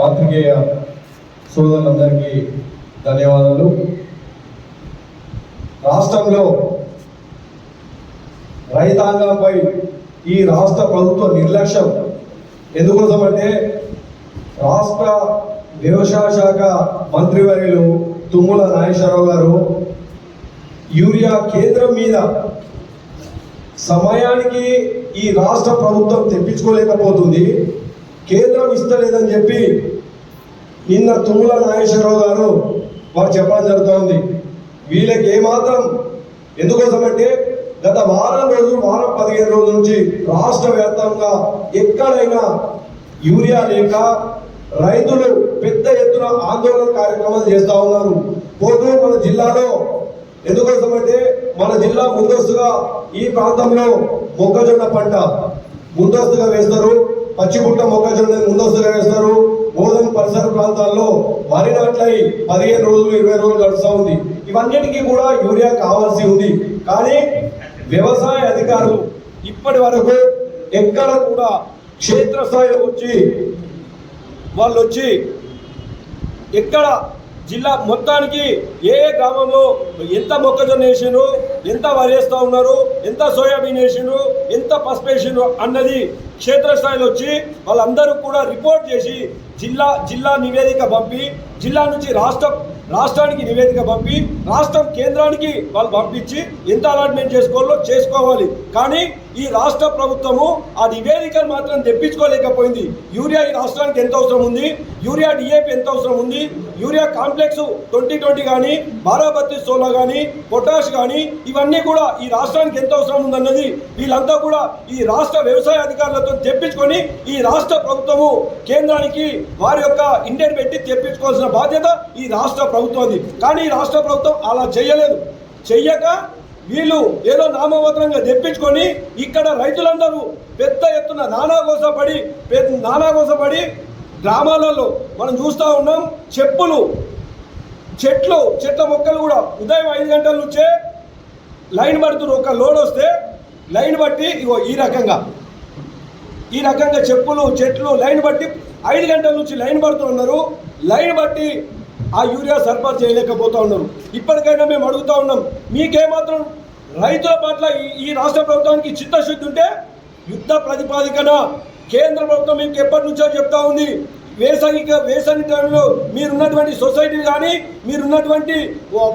పాత్రికేయ సోదరులందరికీ ధన్యవాదాలు. రాష్ట్రంలో రైతాంగంపై ఈ రాష్ట్ర ప్రభుత్వ నిర్లక్ష్యం ఎందుకోసం అంటే రాష్ట్ర వ్యవసాయ శాఖ మంత్రివర్యులు తుమ్మల నాగేశ్వరరావు గారు యూరియా కేంద్రం మీద సమయానికి ఈ రాష్ట్ర ప్రభుత్వం తెప్పించుకోలేకపోతుంది, కేంద్రం ఇస్తలేదని చెప్పి నిన్న తుమ్మల నాగేశ్వరరావు గారు వారు చెప్పడం జరుగుతుంది. వీళ్ళకి ఏమాత్రం ఎందుకోసం అంటే గత వారం 15 రోజుల నుంచి రాష్ట్ర వ్యాప్తంగా ఎక్కడైనా యూరియా లేక రైతులు పెద్ద ఎత్తున ఆందోళన కార్యక్రమాలు చేస్తూ ఉన్నారు. పోతూ మన జిల్లాలో ఎందుకోసం అంటే మన జిల్లా ముందస్తుగా ఈ ప్రాంతంలో మొక్కజొన్న పంట ముందస్తుగా వేస్తారు, పచ్చిబుట్ట మొక్కజొన్న ముందస్తుగా వేస్తారు. గోధుమ పరిసర ప్రాంతాల్లో వరి నాట్లై 15 రోజులు 20 రోజులు గడుస్తూ ఉంది. ఇవన్నిటికీ కూడా యూరియా కావాల్సి ఉంది. కానీ వ్యవసాయ అధికారులు ఇప్పటి వరకు ఎక్కడ కూడా క్షేత్రస్థాయిలో వాళ్ళు వచ్చి ఎక్కడ జిల్లా మొత్తానికి ఏ గ్రామంలో ఎంత మొక్కజొన్న వేసినారు, ఎంత వరి వేస్తూ ఉన్నారు, ఎంత సోయాబీన్ వేసినారు, ఎంత పసుపు వేసినారు అన్నది క్షేత్రస్థాయిలో వచ్చి వాళ్ళందరూ కూడా రిపోర్ట్ చేసి జిల్లా నివేదిక పంపి, జిల్లా నుంచి రాష్ట్రానికి నివేదిక పంపి, రాష్ట్రం కేంద్రానికి వాళ్ళు పంపించి ఎంత అలాట్మెంట్ చేసుకోవాలి. కానీ ఈ రాష్ట్ర ప్రభుత్వము ఆ నివేదికలు మాత్రం తెప్పించుకోలేకపోయింది. యూరియా ఈ రాష్ట్రానికి ఎంత అవసరం ఉంది, యూరియా డిఏపి ఎంత అవసరం ఉంది, యూరియా కాంప్లెక్స్ 2020 కానీ 12-32 కానీ పొటాష్ కానీ ఇవన్నీ కూడా ఈ రాష్ట్రానికి ఎంత అవసరం ఉందన్నది వీళ్ళంతా కూడా ఈ రాష్ట్ర వ్యవసాయ అధికారులతో తెప్పించుకొని ఈ రాష్ట్ర ప్రభుత్వము కేంద్రానికి వారి యొక్క ఇండెంట్ పెట్టి తెప్పించుకోవాల్సిన బాధ్యత ఈ రాష్ట్ర ప్రభుత్వం. కానీ ఈ రాష్ట్ర ప్రభుత్వం అలా చెయ్యక వీళ్ళు ఏదో నామమాత్రంగా తెప్పించుకొని ఇక్కడ రైతులందరూ పెద్ద ఎత్తున నానాగోసపడి గ్రామాలలో మనం చూస్తూ ఉన్నాం. చెట్ల మొక్కలు కూడా ఉదయం 5 గంటల నుంచే లైన్ పడుతున్నారు. ఒక లోడ్ వస్తే లైన్ బట్టి ఇగో ఈ రకంగా చెట్లు లైన్ బట్టి 5 గంటల నుంచి లైన్ పడుతున్నారు. లైన్ బట్టి ఆ యూరియా సరఫరా చేయలేకపోతూ ఉన్నారు. ఇప్పటికైనా మేము అడుగుతూ ఉన్నాం, మీకేమాత్రం రైతుల పట్ల ఈ రాష్ట్ర ప్రభుత్వానికి చిత్తశుద్ధి ఉంటే యుద్ధ ప్రతిపాదికన కేంద్ర ప్రభుత్వం మీకు ఎప్పటి నుంచో చెప్తా ఉంది. వేసవి టైంలో మీరున్నటువంటి సొసైటీలు కానీ మీరున్నటువంటి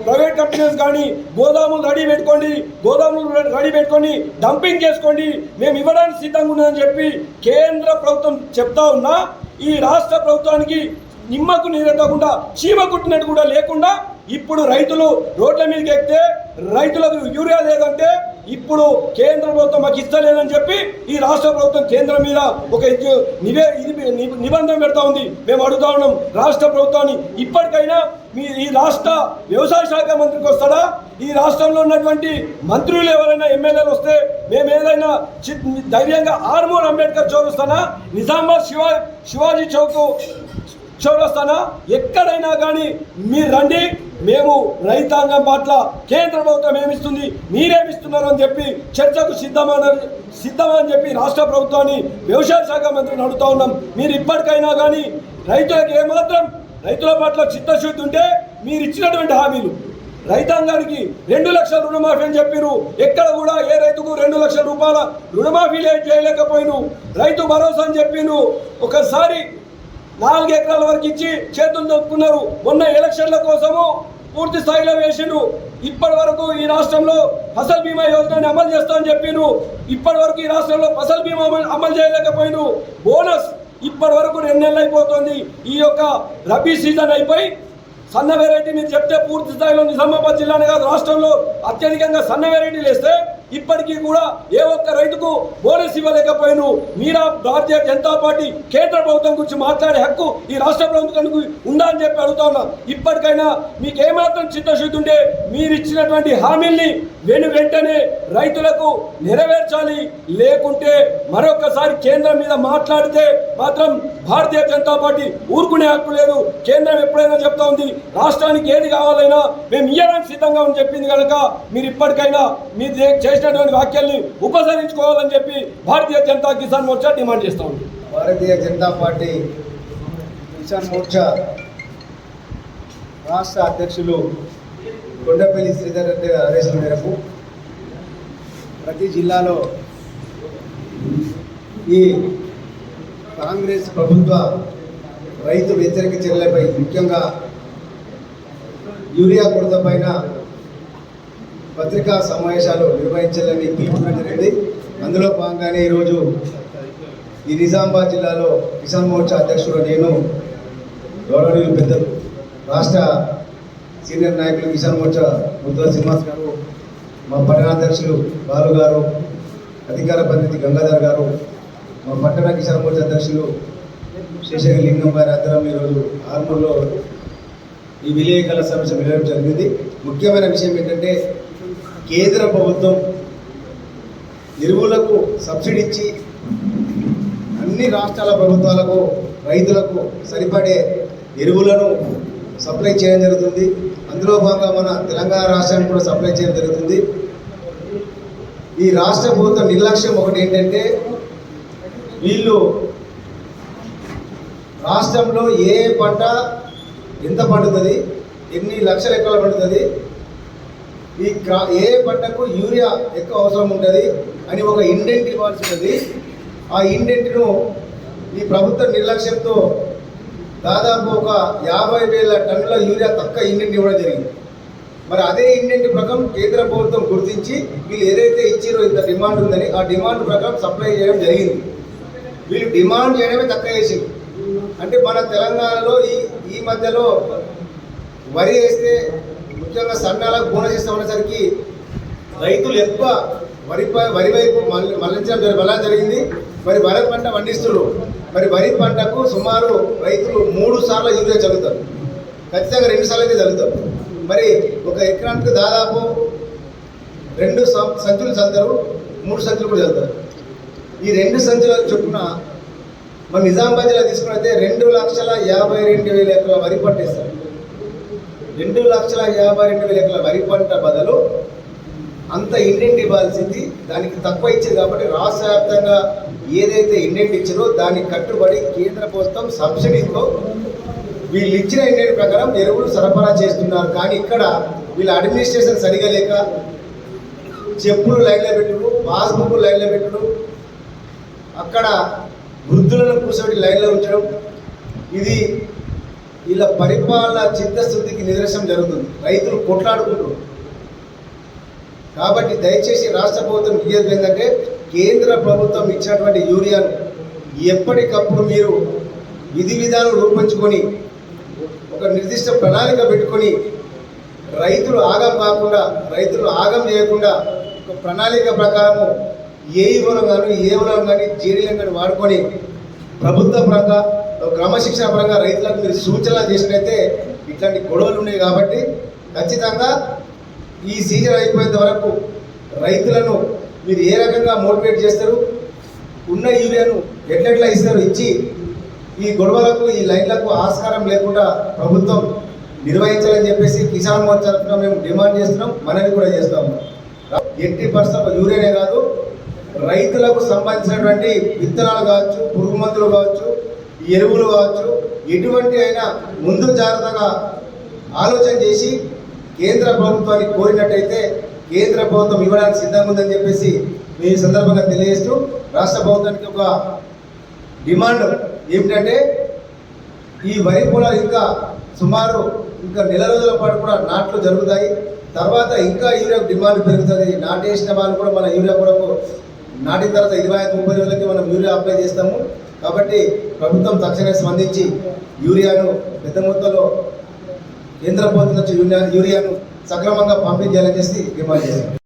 ప్రైవేట్ కంపెనీస్ కానీ గోదాములు రెడీ పెట్టుకొని డంపింగ్ చేసుకోండి, మేము ఇవ్వడానికి సిద్ధంగా ఉన్నామని చెప్పి కేంద్ర ప్రభుత్వం చెప్తా ఉన్నా ఈ రాష్ట్ర ప్రభుత్వానికి నిమ్మకు నీరెత్తకుండా చీమ కుట్టినట్టు కూడా లేకుండా ఇప్పుడు రైతులు రోడ్ల మీదకి ఎక్కితే రైతులకు యూరియా లేదంటే ఇప్పుడు కేంద్ర ప్రభుత్వం మాకు ఇస్తలేదని చెప్పి ఈ రాష్ట్ర ప్రభుత్వం కేంద్రం మీద ఒక నిబంధన పెడతా ఉంది. మేము అడుగుతా ఉన్నాం రాష్ట్ర ప్రభుత్వాన్ని, ఇప్పటికైనా ఈ రాష్ట్ర వ్యవసాయ శాఖ మంత్రికి వస్తాడా, ఈ రాష్ట్రంలో ఉన్నటువంటి మంత్రులు ఎవరైనా ఎమ్మెల్యేలు వస్తే మేము ఏదైనా ధైర్యంగా ఆర్మూర్ అంబేద్కర్ చౌరస్తానా, నిజామాబాద్ శివాజీ చౌరస్తానా ఎక్కడైనా కానీ మీరు రండి, మేము రైతాంగం పట్ల కేంద్ర ప్రభుత్వం ఏమిస్తుంది మీరేమిస్తున్నారు అని చెప్పి చర్చకు సిద్ధమని చెప్పి రాష్ట్ర ప్రభుత్వాన్ని వ్యవసాయ శాఖ మంత్రిని అడుగుతా ఉన్నాం. మీరు ఇప్పటికైనా కానీ రైతుల పట్ల చిత్తశుద్ధి ఉంటే మీరు ఇచ్చినటువంటి హామీలు రైతాంగానికి 2 లక్షల రుణమాఫీ అని చెప్పారు. ఎక్కడ కూడా ఏ రైతుకు 2 లక్షల రూపాయల రుణమాఫీ చేయలేకపోయిను. రైతు భరోసా అని చెప్పిను ఒకసారి 4 ఎకరాల వరకు ఇచ్చి చేతులు దొక్కున్నారు. మొన్న ఎలక్షన్ల కోసము పూర్తి స్థాయిలో వేసిండు. ఇప్పటి వరకు ఈ రాష్ట్రంలో ఫసల్ బీమా యోజనని అమలు చేస్తామని చెప్పిను. ఇప్పటి వరకు ఈ రాష్ట్రంలో ఫసల్ బీమా అమలు చేయలేకపోయిను. బోనస్ ఇప్పటి వరకు 2 నెలలు అయిపోతుంది. ఈ యొక్క రబీ సీజన్ అయిపోయి సన్న వెరైటీ మీరు చెప్తే పూర్తి స్థాయిలో నిజామాబాద్ జిల్లానే కాదు రాష్ట్రంలో అత్యధికంగా సన్న వెరైటీలు వేస్తే ఇప్పటికీ కూడా ఏ ఒక్క రైతుకు బోనస్ ఇవ్వలేకపోయిను. మీరా భారతీయ జనతా పార్టీ కేంద్ర ప్రభుత్వం గురించి మాట్లాడే హక్కు ఈ రాష్ట్ర ప్రభుత్వానికి ఉందా అని చెప్పి అడుగుతా ఉన్నా. ఇప్పటికైనా మీకు ఏమాత్రం చిత్తశుద్ధి ఉంటే మీరు ఇచ్చినటువంటి హామీల్ని వెంటనే రైతులకు నెరవేర్చాలి. లేకుంటే మరొకసారి కేంద్రం మీద మాట్లాడితే మాత్రం భారతీయ జనతా పార్టీ ఊరుకునే హక్కు లేదు. కేంద్రం ఎప్పుడైనా చెప్తా ఉంది రాష్ట్రానికి ఏది కావాలైనా మేము ఇయ్యడానికి సిద్ధంగా అని చెప్పింది కనుక మీరు ఇప్పటికైనా మీరు చేసినటువంటి వాక్యాల్ని ఉపసంహరించుకోవాలని చెప్పి భారతీయ జనతా కిసాన్ మోర్చా డిమాండ్ చేస్తూ ఉంది. భారతీయ జనతా పార్టీ కిసాన్ మోర్చా రాష్ట్ర అధ్యక్షులు కొండపల్లి శ్రీధర్ రెడ్డి ఆదేశాల మేరకు ప్రతి జిల్లాలో ఈ కాంగ్రెస్ ప్రభుత్వ రైతు వ్యతిరేక చర్యలపై ముఖ్యంగా యూరియా కొరత పైన పత్రికా సమావేశాలు నిర్వహించాలని పిలుపునడం జరిగింది. అందులో భాగంగానే ఈరోజు ఈ నిజామాబాద్ జిల్లాలో కిసాన్ మోర్చా అధ్యక్షుడు నేను గౌరవనీయులు పెద్దలు రాష్ట్ర సీనియర్ నాయకులు కిసాన్ మోర్చా ముద్దుల శ్రీనివాస్ గారు, మా పట్టణాధ్యక్షులు బాలు గారు, అధికార ప్రతినిధి గంగాధర్ గారు, మా పట్టణ కిసాన్ మోర్చా అధ్యక్షులు శేషగిరి లింగం గారి ఆధ్వర్యంలో ఈరోజు ఆర్మూర్లో ఈ విలేకరుల సమావేశం నిర్వహించడం జరిగింది. ముఖ్యమైన విషయం ఏంటంటే కేంద్ర ప్రభుత్వం ఎరువులకు సబ్సిడీ ఇచ్చి అన్ని రాష్ట్రాల ప్రభుత్వాలకు రైతులకు సరిపడే ఎరువులను సప్లై చేయడం జరుగుతుంది. అందులో భాగంగా మన తెలంగాణ రాష్ట్రానికి కూడా సప్లై చేయడం జరుగుతుంది. ఈ రాష్ట్ర ప్రభుత్వం నిర్లక్ష్యం ఒకటి ఏంటంటే వీళ్ళు రాష్ట్రంలో ఏ పంట ఎంత పండుతుంది, ఎన్ని లక్షల ఎకరాలు పండుతుంది, ఏ పంటకు యూరియా ఎక్కువ అవసరం ఉంటుంది అని ఒక ఇండెంట్ ఇవ్వాల్సి ఉంటుంది. ఆ ఇండెంట్ను ఈ ప్రభుత్వ నిర్లక్ష్యంతో దాదాపు ఒక 50,000 టన్నుల యూరియా తక్కువ ఇండెంట్ ఇవ్వడం జరిగింది. మరి అదే ఇండెంట్ ప్రకారం కేంద్ర ప్రభుత్వం గుర్తించి వీళ్ళు ఏదైతే ఇచ్చారో ఇంత డిమాండ్ ఉందని ఆ డిమాండ్ ప్రకారం సప్లై చేయడం జరిగింది. వీళ్ళు డిమాండ్ చేయడమే తక్కువ చేసింది. అంటే మన తెలంగాణలో ఈ మధ్యలో వరి వేస్తే ముఖ్యంగా సన్నాలకు బోనస్ ఇస్తూ ఉండేసరికి రైతులు ఎక్కువ వరి వైపు మళ్ళించడం జరిగింది. మరి వరి పంట పండిస్తున్నారు. మరి వరి పంటకు సుమారు రైతులు 3 సార్లు యూరియా చల్లుతారు, ఖచ్చితంగా 2 సార్లు అయితే చల్లుతారు. మరి ఒక ఎకరానికి దాదాపు 2 సంచులు చల్లుతారు, 3 సంచులు కూడా చల్లుతారు. ఈ 2 సంచుల చొప్పున మన నిజామాబాద్ జిల్లా తీసుకున్నైతే 2,52,000 ఎకరాల వరి పంట ఇస్తారు. 2,52,000 ఎకరాల వరి పంట బదులు అంత ఇండెంట్ ఇవ్వాల్సింది దానికి తక్కువ ఇచ్చింది. కాబట్టి రాష్ట్ర వ్యాప్తంగా ఏదైతే ఇండెంట్ ఇచ్చారో దానికి కట్టుబడి కేంద్ర ప్రభుత్వం సబ్సిడీతో వీళ్ళు ఇచ్చిన ఇండెంట్ ప్రకారం ఎరువులు సరఫరా చేస్తున్నారు. కానీ ఇక్కడ వీళ్ళ అడ్మినిస్ట్రేషన్ సరిగా లేక చెప్పులు లైన్లో పెట్టుడు, పాస్బుక్ లైన్లో పెట్టుడు, అక్కడ వృద్ధులను కూర్చోబెట్టి లైన్లో ఉంచడం, ఇది వీళ్ళ పరిపాలన చిత్తశుద్ధికి నిదర్శనం జరుగుతుంది. రైతులు కొట్లాడుకుంటారు. కాబట్టి దయచేసి రాష్ట్ర ప్రభుత్వం విజ్ఞప్తి ఏంటంటే కేంద్ర ప్రభుత్వం ఇచ్చినటువంటి యూరియాను ఎప్పటికప్పుడు మీరు విధి విధానం రూపొంచుకొని ఒక నిర్దిష్ట ప్రణాళిక పెట్టుకొని రైతులు ఆగం కాకుండా, రైతులు ఆగం చేయకుండా ఒక ప్రణాళిక ప్రకారము ఏఈఓలను కానీ ఏఓలను కానీ జేడీలను కానీ వాడుకొని ప్రభుత్వ పరంగా క్రమశిక్షణ పరంగా రైతులకు మీరు సూచనలు చేసినట్లయితే ఇట్లాంటి గొడవలు ఉన్నాయి. కాబట్టి ఖచ్చితంగా ఈ సీజన్ అయిపోయేంత వరకు రైతులను మీరు ఏ రకంగా మోటివేట్ చేస్తారు, ఉన్న యూరియాను ఎట్లెట్లా ఇస్తారు, ఇచ్చి ఈ గొడవలకు ఈ లైన్లకు ఆస్కారం లేకుండా ప్రభుత్వం నిర్వహించాలని చెప్పేసి కిసాన్ మోర్చా తరఫున మేము డిమాండ్ చేస్తున్నాం, మనవి కూడా చేస్తాము. 80% యూరియానే కాదు, రైతులకు సంబంధించినటువంటి విత్తనాలు కావచ్చు, పురుగు మందులు కావచ్చు, ఎరువులు కావచ్చు, ఎటువంటి అయినా ముందు జాగ్రత్తగా ఆలోచన చేసి కేంద్ర ప్రభుత్వాన్ని కోరినట్టయితే కేంద్ర ప్రభుత్వం ఇవ్వడానికి సిద్ధంగా ఉందని చెప్పేసి మీ సందర్భంగా తెలియజేస్తూ రాష్ట్ర ప్రభుత్వానికి ఒక డిమాండ్ ఏమిటంటే ఈ వరి పొలాలు ఇంకా సుమారు నెల రోజుల పాటు కూడా నాట్లు జరుగుతాయి. తర్వాత ఇంకా యూరియా డిమాండ్ పెరుగుతుంది. నాటేసిన వాళ్ళు కూడా మన యూరియా కొరకు నాటిన తర్వాత 25-30 రోజులకి మనం యూరియా అప్లై చేస్తాము. కాబట్టి ప్రభుత్వం తక్షణమే స్పందించి యూరియాను పెద్ద మొత్తంలో కేంద్ర ప్రభుత్వం నుంచి యూరియాను సక్రమంగా పంపిణీ చేయాలని చేసి డిమాండ్ చేస్తాం.